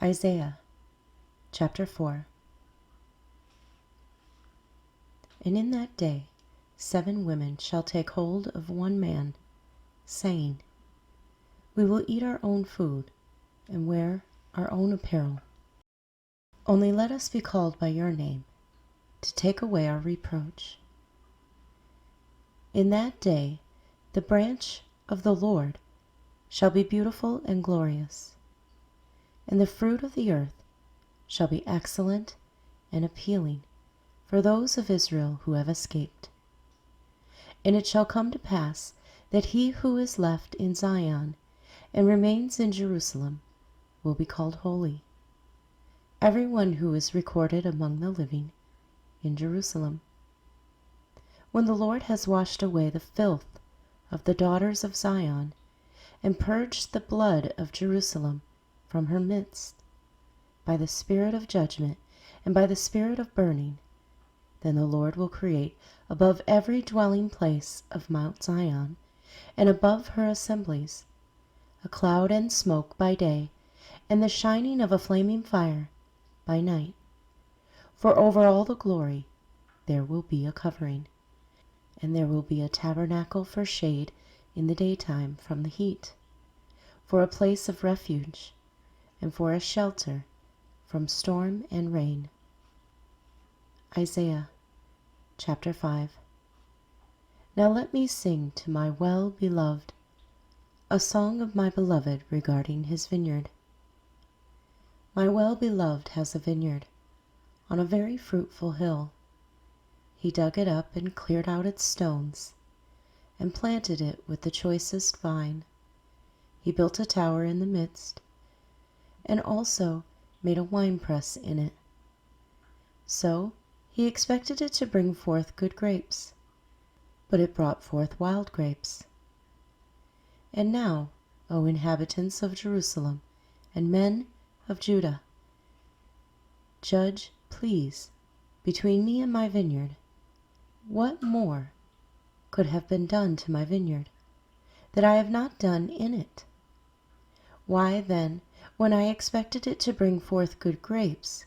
Isaiah chapter 4. And in that day 7 women shall take hold of one man, saying, We will eat our own food, and wear our own apparel. Only let us be called by your name, to take away our reproach. In that day the branch of the Lord shall be beautiful and glorious, and the fruit of the earth shall be excellent and appealing for those of Israel who have escaped. And it shall come to pass that he who is left in Zion and remains in Jerusalem will be called holy, every one who is recorded among the living in Jerusalem. When the Lord has washed away the filth of the daughters of Zion, and purged the blood of Jerusalem from her midst, by the spirit of judgment and by the spirit of burning, then the Lord will create above every dwelling place of Mount Zion, and above her assemblies, a cloud and smoke by day, and the shining of a flaming fire by night. For over all the glory there will be a covering, and there will be a tabernacle for shade in the daytime from the heat, for a place of refuge, and for a shelter from storm and rain. Isaiah chapter 5. Now let me sing to my well-beloved a song of my beloved regarding his vineyard. My well-beloved has a vineyard on a very fruitful hill. He dug it up and cleared out its stones, and planted it with the choicest vine. He built a tower in the midst, and also made a winepress in it. So he expected it to bring forth good grapes, but it brought forth wild grapes. And now, O inhabitants of Jerusalem, and men of Judah, judge, please, between me and my vineyard. What more could have been done to my vineyard, that I have not done in it? Why, then, when I expected it to bring forth good grapes,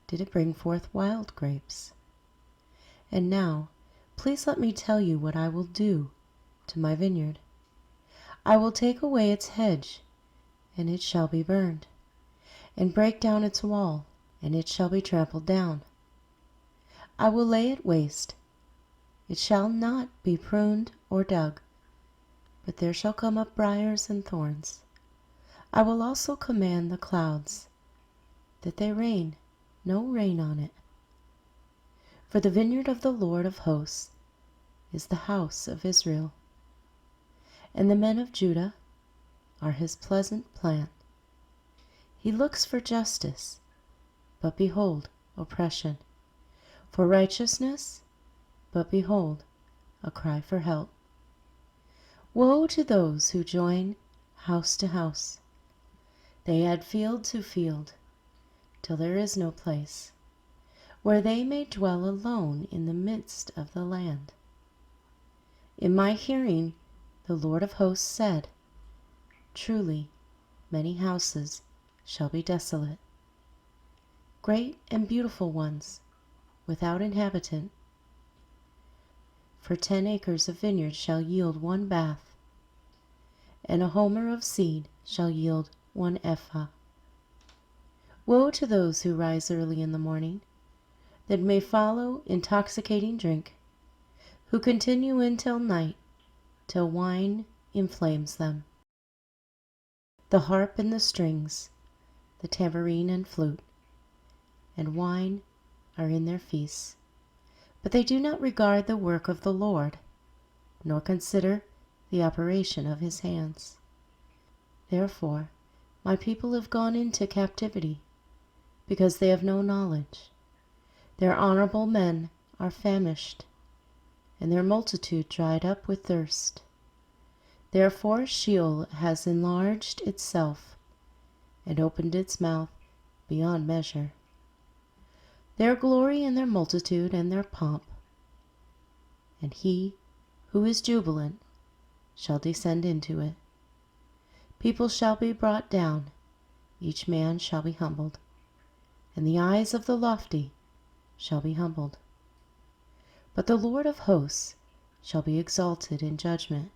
did it bring forth wild grapes? And now, please let me tell you what I will do to my vineyard. I will take away its hedge, and it shall be burned, and break down its wall, and it shall be trampled down. I will lay it waste. It shall not be pruned or dug, but there shall come up briars and thorns. I will also command the clouds, that they rain no rain on it. For the vineyard of the Lord of hosts is the house of Israel, and the men of Judah are his pleasant plant. He looks for justice, but behold, oppression; for righteousness, but behold, a cry for help. Woe to those who join house to house. They add field to field, till there is no place where they may dwell alone in the midst of the land. In my hearing the Lord of hosts said, Truly many houses shall be desolate, great and beautiful ones, without inhabitant. For 10 acres of vineyard shall yield 1 bath, and a homer of seed shall yield 1 ephah. Woe to those who rise early in the morning, that may follow intoxicating drink, who continue until night, till wine inflames them. The harp and the strings, the tambourine and flute, and wine are in their feasts, but they do not regard the work of the Lord, nor consider the operation of his hands. Therefore my people have gone into captivity, because they have no knowledge. Their honorable men are famished, and their multitude dried up with thirst. Therefore Sheol has enlarged itself, and opened its mouth beyond measure. Their glory and their multitude and their pomp, and he who is jubilant shall descend into it. People shall be brought down, each man shall be humbled, and the eyes of the lofty shall be humbled. But the Lord of hosts shall be exalted in judgment,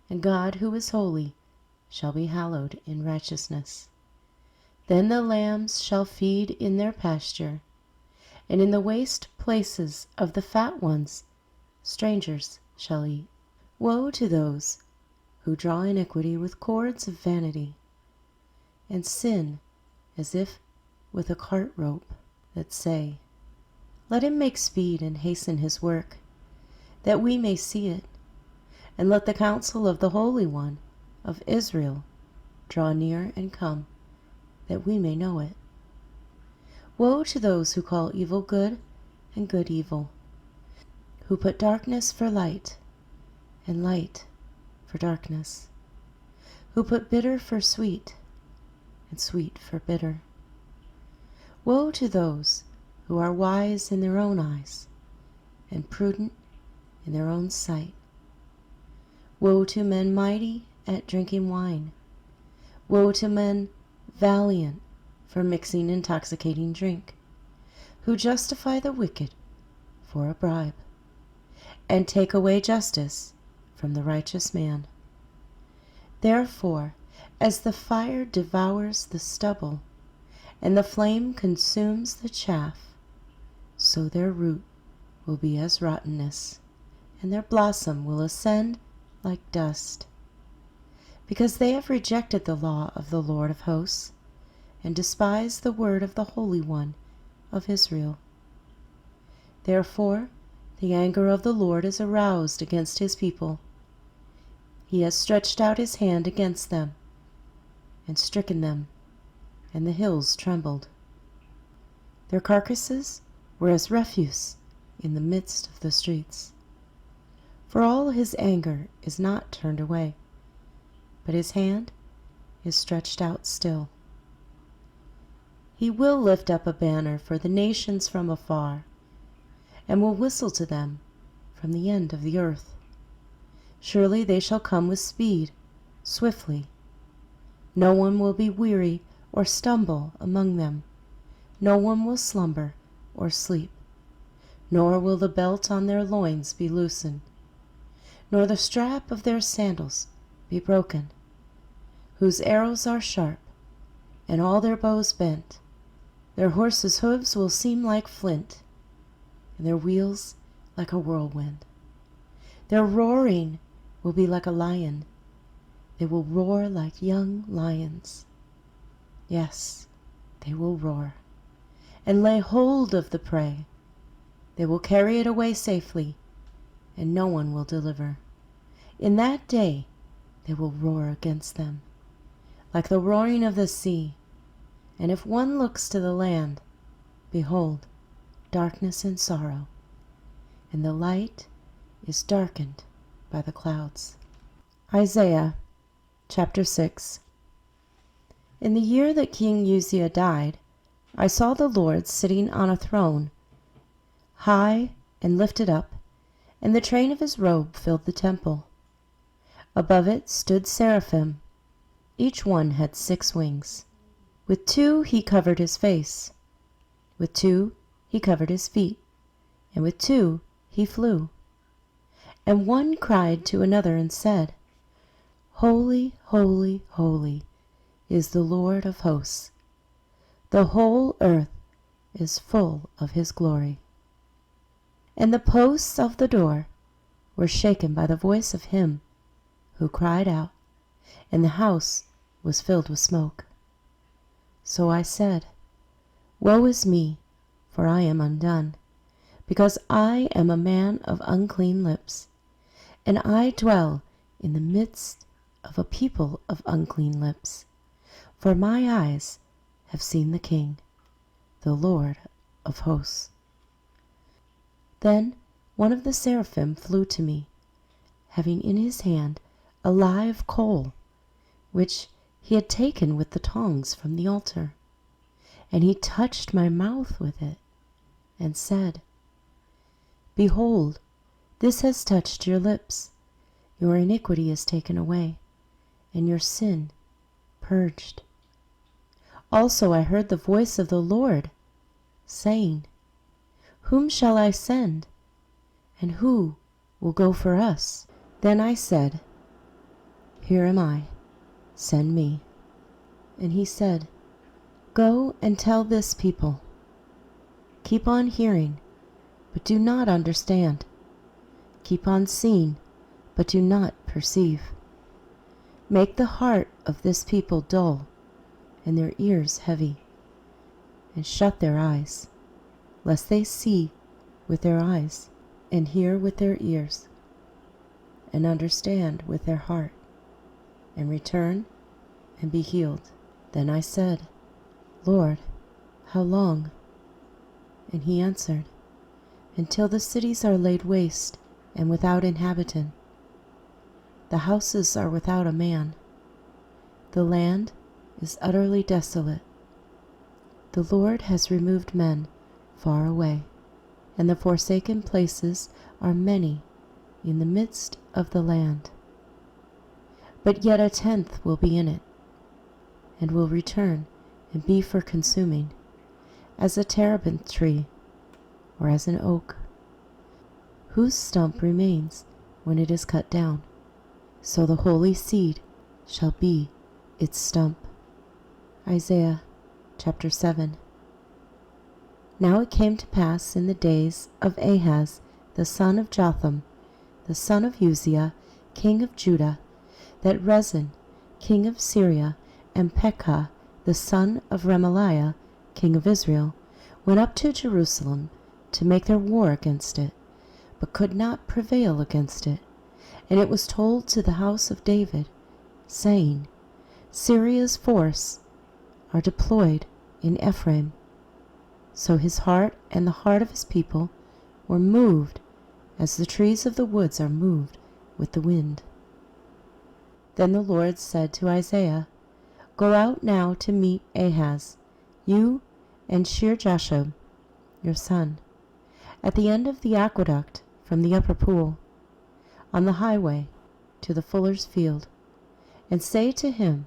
and God who is holy shall be hallowed in righteousness. Then the lambs shall feed in their pasture, and in the waste places of the fat ones strangers shall eat. Woe to those who draw iniquity with cords of vanity, and sin as if with a cart rope, that say, Let him make speed and hasten his work, that we may see it. And let the counsel of the Holy One of Israel draw near and come, that we may know it. Woe to those who call evil good and good evil, who put darkness for light and light for darkness, who put bitter for sweet and sweet for bitter. Woe to those who are wise in their own eyes and prudent in their own sight. Woe to men mighty at drinking wine. Woe to men valiant for mixing intoxicating drink, who justify the wicked for a bribe, and take away justice from the righteous man. Therefore, as the fire devours the stubble, and the flame consumes the chaff, so their root will be as rottenness, and their blossom will ascend like dust, because they have rejected the law of the Lord of hosts, and despised the word of the Holy One of Israel. Therefore the anger of the Lord is aroused against his people. He has stretched out his hand against them, and stricken them, and the hills trembled. Their carcasses were as refuse in the midst of the streets. For all his anger is not turned away, but his hand is stretched out still. He will lift up a banner for the nations from afar, and will whistle to them from the end of the earth. Surely they shall come with speed, swiftly. No one will be weary or stumble among them. No one will slumber or sleep, nor will the belt on their loins be loosened, nor the strap of their sandals be broken, whose arrows are sharp, and all their bows bent. Their horses' hooves will seem like flint, and their wheels like a whirlwind. Their roaring will be like a lion. They will roar like young lions. Yes, they will roar, and lay hold of the prey. They will carry it away safely, and no one will deliver. In that day they will roar against them, like the roaring of the sea. And if one looks to the land, behold, darkness and sorrow, and the light is darkened by the clouds. Isaiah chapter 6. In the year that King Uzziah died, I saw the Lord sitting on a throne, high and lifted up, and the train of his robe filled the temple. Above it stood seraphim. Each one had 6 wings. With 2 he covered his face, with 2 he covered his feet, and with 2 he flew. And one cried to another and said, Holy, holy, holy is the Lord of hosts. The whole earth is full of his glory. And the posts of the door were shaken by the voice of him who cried out, and the house was filled with smoke. So I said, Woe is me, for I am undone, because I am a man of unclean lips, and I dwell in the midst of a people of unclean lips. For my eyes have seen the King, the Lord of hosts. Then one of the seraphim flew to me, having in his hand a live coal, which he had taken with the tongs from the altar. And he touched my mouth with it, and said, Behold, this has touched your lips. Your iniquity is taken away, and your sin purged. Also I heard the voice of the Lord, saying, Whom shall I send? And who will go for us? Then I said, Here am I, send me. And he said, Go and tell this people, keep on hearing, but do not understand. Keep on seeing, but do not perceive. Make the heart of this people dull, and their ears heavy, and shut their eyes, lest they see with their eyes, and hear with their ears, and understand with their heart, and return and be healed. Then I said, Lord, how long? And he answered, Until the cities are laid waste and without inhabitant. The houses are without a man. The land is utterly desolate. The Lord has removed men far away, and the forsaken places are many in the midst of the land. But yet a tenth will be in it, and will return and be for consuming, as a terebinth tree, or as an oak, whose stump remains when it is cut down. So the holy seed shall be its stump. Isaiah chapter 7. Now it came to pass in the days of Ahaz, the son of Jotham, the son of Uzziah, king of Judah, that Rezin, king of Syria, and Pekah, the son of Remaliah, king of Israel, went up to Jerusalem to make their war against it, but could not prevail against it. And it was told to the house of David, saying, Syria's force are deployed in Ephraim. So his heart and the heart of his people were moved, as the trees of the woods are moved with the wind. Then the Lord said to Isaiah, Go out now to meet Ahaz, you and Shear-Jashub, your son, at the end of the aqueduct from the upper pool, on the highway to the fuller's field, and say to him,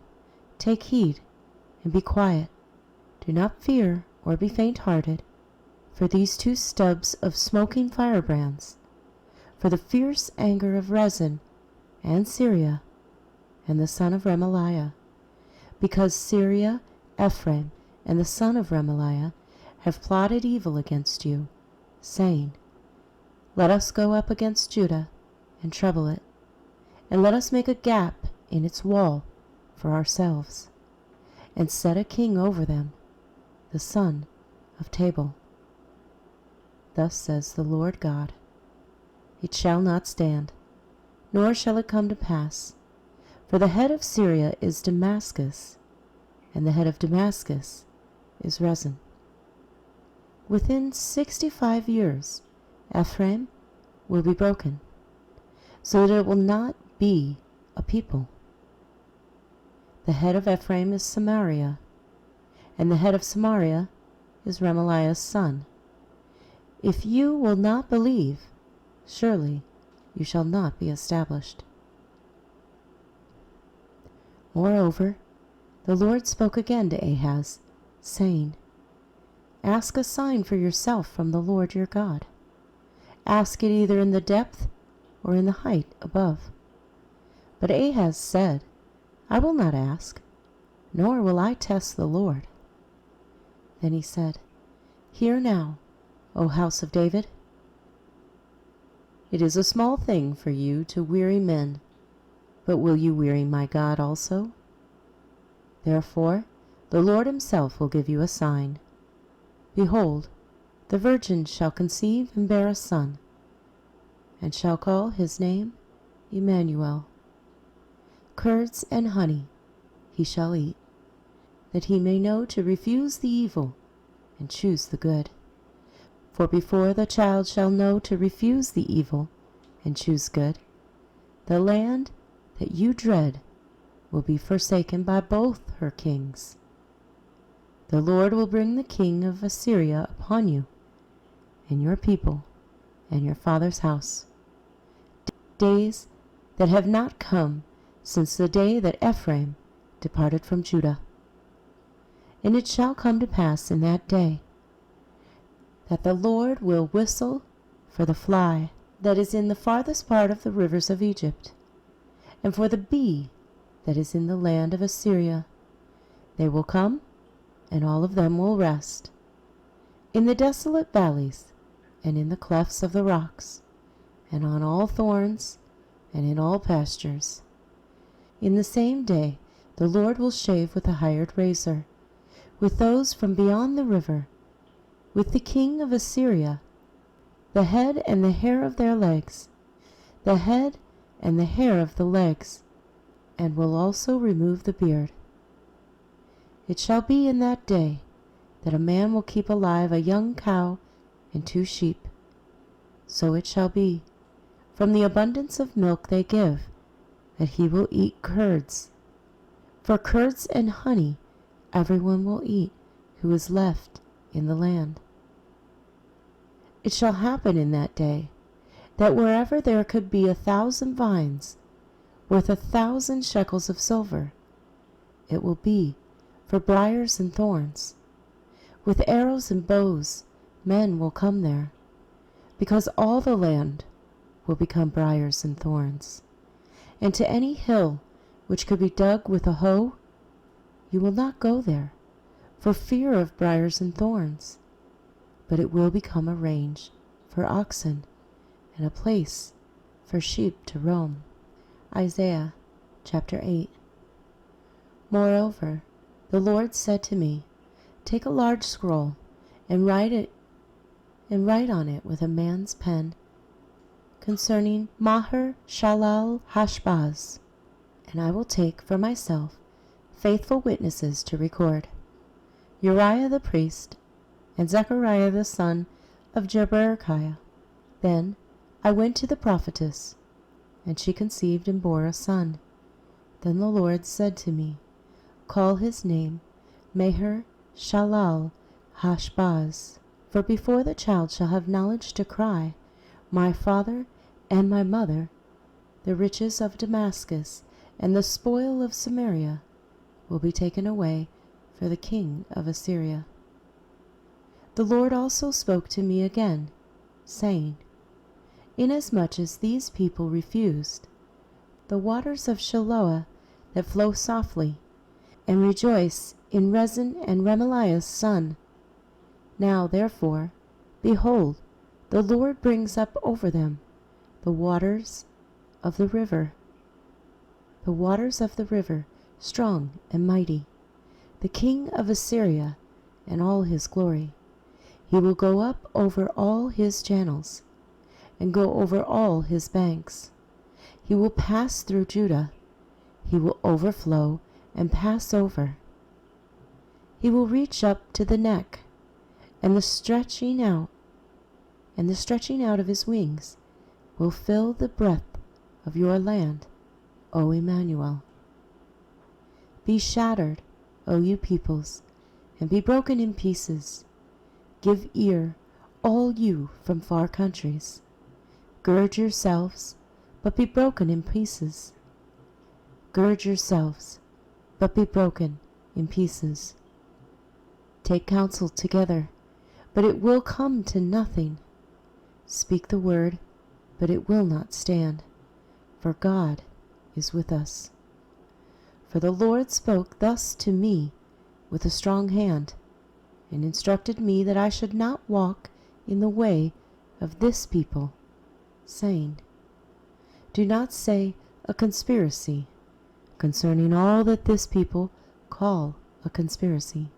Take heed and be quiet. Do not fear or be faint-hearted, for these two stubs of smoking firebrands, for the fierce anger of Rezin and Syria and the son of Remaliah, because Syria, Ephraim, and the son of Remaliah have plotted evil against you, saying, Let us go up against Judah and trouble it, and let us make a gap in its wall for ourselves, and set a king over them, the son of Tabal. Thus says the Lord God, It shall not stand, nor shall it come to pass, for the head of Syria is Damascus, and the head of Damascus is Rezin. Within 65 years Ephraim will be broken, so that it will not be a people. The head of Ephraim is Samaria, and the head of Samaria is Remaliah's son. If you will not believe, surely you shall not be established. Moreover, the Lord spoke again to Ahaz, saying, Ask a sign for yourself from the Lord your God. Ask it either in the depth or in the height above. But Ahaz said, I will not ask, nor will I test the Lord. Then he said, Hear now, O house of David. It is a small thing for you to weary men, but will you weary my God also? Therefore the Lord himself will give you a sign. Behold, the virgin shall conceive and bear a son, and shall call his name Emmanuel. Curds and honey he shall eat, that he may know to refuse the evil and choose the good. For before the child shall know to refuse the evil and choose good, the land that you dread will be forsaken by both her kings. The Lord will bring the king of Assyria upon you, and your people, and your father's house. Days that have not come since the day that Ephraim departed from Judah. And it shall come to pass in that day that the Lord will whistle for the fly that is in the farthest part of the rivers of Egypt, and for the bee that is in the land of Assyria. They will come, and all of them will rest, in the desolate valleys, and in the clefts of the rocks, and on all thorns, and in all pastures. In the same day the Lord will shave with a hired razor, with those from beyond the river, with the king of Assyria, the head and the hair of their legs, the head and the hair of the legs, and will also remove the beard. It shall be in that day that a man will keep alive a young cow and 2 sheep. So it shall be, from the abundance of milk they give, that he will eat curds. For curds and honey everyone will eat who is left in the land. It shall happen in that day that wherever there could be 1,000 vines, worth 1,000 shekels of silver, it will be for briars and thorns. With arrows and bows men will come there, because all the land will become briars and thorns. And to any hill which could be dug with a hoe, you will not go there, for fear of briars and thorns, but it will become a range for oxen and a place for sheep to roam. Isaiah chapter 8. Moreover, the Lord said to me, Take a large scroll and write on it with a man's pen concerning Maher-shalal-hash-baz, and I will take for myself faithful witnesses to record, Uriah the priest, and Zechariah the son of Jeberechiah. Then I went to the prophetess, and she conceived and bore a son. Then the Lord said to me, Call his name Maher-shalal-hash-baz, for before the child shall have knowledge to cry, My father and my mother, the riches of Damascus and the spoil of Samaria will be taken away for the king of Assyria. The Lord also spoke to me again, saying, Inasmuch as these people refused the waters of Shiloah that flow softly, and rejoice in Rezin and Remaliah's son, now therefore, behold, the Lord brings up over them the waters of the river, strong and mighty, the king of Assyria and all his glory. He will go up over all his channels, and go over all his banks. He will pass through Judah. He will overflow and pass over. He will reach up to the neck, and the stretching out of his wings will fill the breadth of your land, O Emmanuel. Be shattered, O you peoples, and be broken in pieces. Give ear, all you from far countries. Gird yourselves, but be broken in pieces. Gird yourselves, but be broken in pieces. Take counsel together, but it will come to nothing. Speak the word, but it will not stand, for God is with us. For the Lord spoke thus to me with a strong hand, and instructed me that I should not walk in the way of this people, saying, Do not say a conspiracy concerning all that this people call a conspiracy,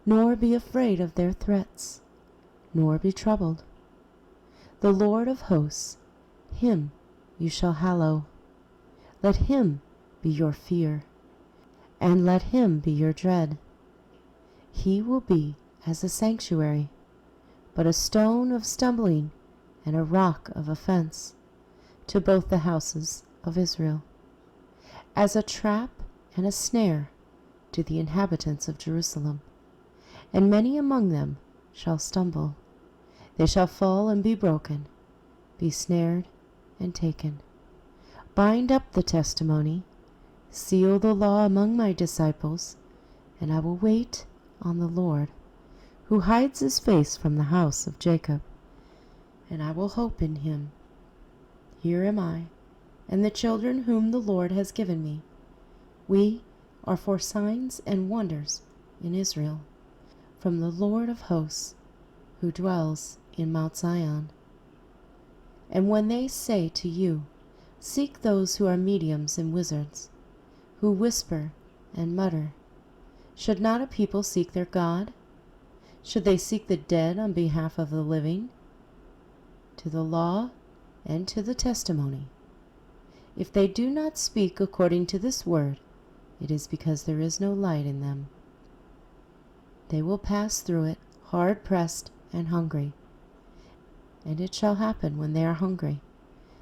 nor be afraid of their threats, nor be troubled. The Lord of hosts, him you shall hallow. Let him be your fear, and let him be your dread. He will be as a sanctuary, but a stone of stumbling and a rock of offense to both the houses of Israel, as a trap and a snare to the inhabitants of Jerusalem. And many among them shall stumble. They shall fall and be broken, be snared and taken. Bind up the testimony, seal the law among my disciples, And I will wait on the Lord, who hides his face from the house of Jacob, and I will hope in him. Here am I, and the children whom the Lord has given me. We are for signs and wonders in Israel, from the Lord of hosts, who dwells in Mount Zion. And when they say to you, seek those who are mediums and wizards, who whisper and mutter, should not a people seek their God? Should they seek the dead on behalf of the living? To the law and to the testimony. If they do not speak according to this word, it is because there is no light in them. They will pass through it hard-pressed and hungry. And it shall happen when they are hungry,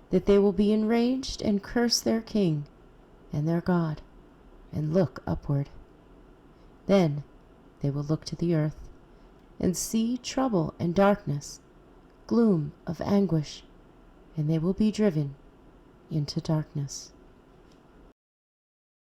that they will be enraged and curse their king and their God, and look upward. Then they will look to the earth, and see trouble and darkness, gloom of anguish, and they will be driven into darkness.